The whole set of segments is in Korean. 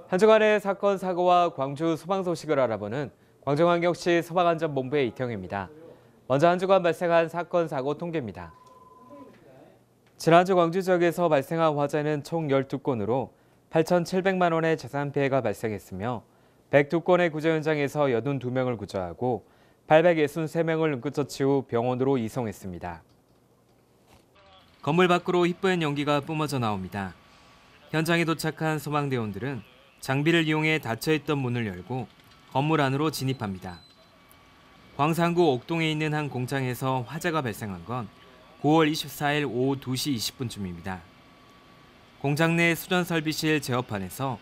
한 주간의 사건, 사고와 광주 소방 소식을 알아보는 광주광역시 소방안전본부의 이태영입니다. 먼저 한 주간 발생한 사건, 사고 통계입니다. 지난주 광주 지역에서 발생한 화재는 총 12건으로 8,700만 원의 재산 피해가 발생했으며 102건의 구조 현장에서 82명을 구조하고 863명을 응급처치 후 병원으로 이송했습니다. 건물 밖으로 희뿌연 연기가 뿜어져 나옵니다. 현장에 도착한 소방대원들은 장비를 이용해 닫혀있던 문을 열고 건물 안으로 진입합니다. 광산구 옥동에 있는 한 공장에서 화재가 발생한 건 9월 24일 오후 2시 20분쯤입니다. 공장 내 수전설비실 제어판에서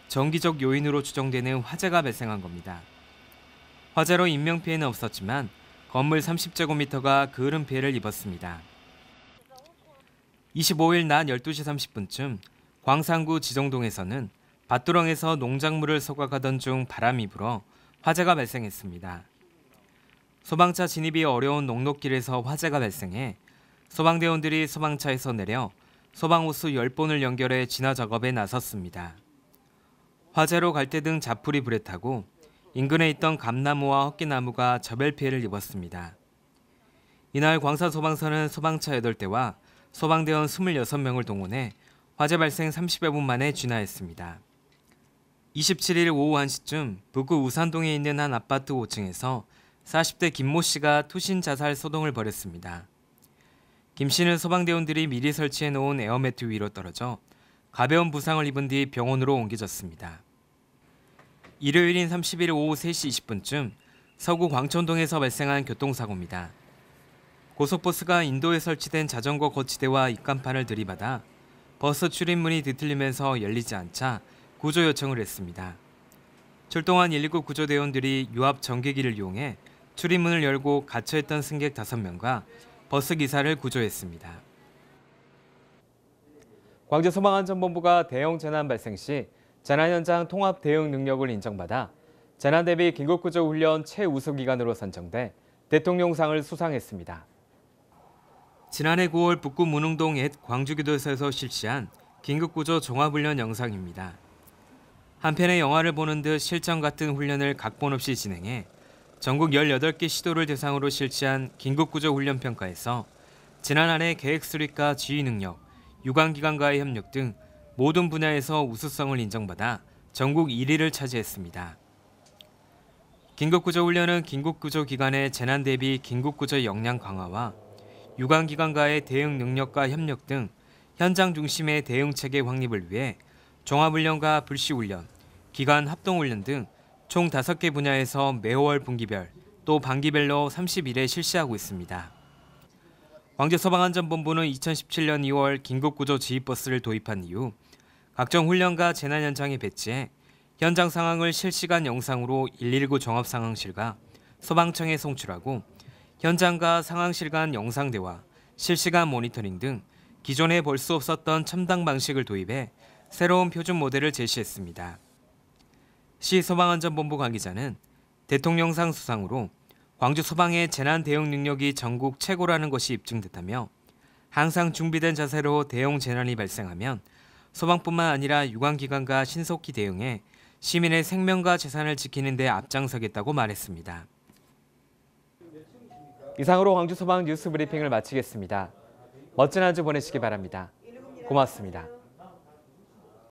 정기적 요인으로 추정되는 화재가 발생한 겁니다. 화재로 인명피해는 없었지만 건물 30제곱미터가 그을음 피해를 입었습니다. 25일 낮 12시 30분쯤 광산구 지정동에서는 밭두렁에서 농작물을 소각하던 중 바람이 불어 화재가 발생했습니다. 소방차 진입이 어려운 녹록길에서 화재가 발생해 소방대원들이 소방차에서 내려 소방호스 10본을 연결해 진화 작업에 나섰습니다. 화재로 갈대등 자풀이 불에 타고 인근에 있던 감나무와 헛개나무가 저별 피해를 입었습니다. 이날 광산소방서는 소방차 8대와 소방대원 26명을 동원해 화재 발생 30여 분 만에 진화했습니다. 27일 오후 1시쯤 북구 우산동에 있는 한 아파트 5층에서 40대 김모 씨가 투신 자살 소동을 벌였습니다. 김 씨는 소방대원들이 미리 설치해 놓은 에어매트 위로 떨어져 가벼운 부상을 입은 뒤 병원으로 옮겨졌습니다. 일요일인 30일 오후 3시 20분쯤 서구 광천동에서 발생한 교통사고입니다. 고속버스가 인도에 설치된 자전거 거치대와 입간판을 들이받아 버스 출입문이 뒤틀리면서 열리지 않자 구조 요청을 했습니다. 출동한 119 구조대원들이 유압 전기기를 이용해 출입문을 열고 갇혀있던 승객 5명과 버스 기사를 구조했습니다. 광주 소방안전본부가 대형 재난 발생 시 재난 현장 통합 대응 능력을 인정받아 재난 대비 긴급구조 훈련 최우수 기관으로 선정돼 대통령상을 수상했습니다. 지난해 9월 북구 문흥동 옛 광주교도소에서 실시한 긴급구조 종합훈련 영상입니다. 한편의 영화를 보는 듯 실전 같은 훈련을 각본 없이 진행해 전국 18개 시도를 대상으로 실시한 긴급구조 훈련 평가에서 지난 한 해 계획 수립과 지휘 능력, 유관기관과의 협력 등 모든 분야에서 우수성을 인정받아 전국 1위를 차지했습니다. 긴급구조 훈련은 긴급구조 기관의 재난 대비 긴급구조 역량 강화와 유관기관과의 대응 능력과 협력 등 현장 중심의 대응 체계 확립을 위해 종합훈련과 불시훈련, 기관 합동훈련 등 총 5개 분야에서 매월 분기별 또 반기별로 30일에 실시하고 있습니다. 광주소방안전본부는 2017년 2월 긴급구조 지휘버스를 도입한 이후 각종 훈련과 재난 현장에 배치해 현장 상황을 실시간 영상으로 119 종합상황실과 소방청에 송출하고 현장과 상황실 간 영상대화, 실시간 모니터링 등 기존에 볼 수 없었던 첨단 방식을 도입해 새로운 표준 모델을 제시했습니다. 시 소방안전본부 관계자는 대통령상 수상으로 광주 소방의 재난 대응 능력이 전국 최고라는 것이 입증됐다며 항상 준비된 자세로 대형 재난이 발생하면 소방뿐만 아니라 유관기관과 신속히 대응해 시민의 생명과 재산을 지키는 데 앞장서겠다고 말했습니다. 이상으로 광주 소방 뉴스 브리핑을 마치겠습니다. 멋진 한 주 보내시기 바랍니다. 고맙습니다.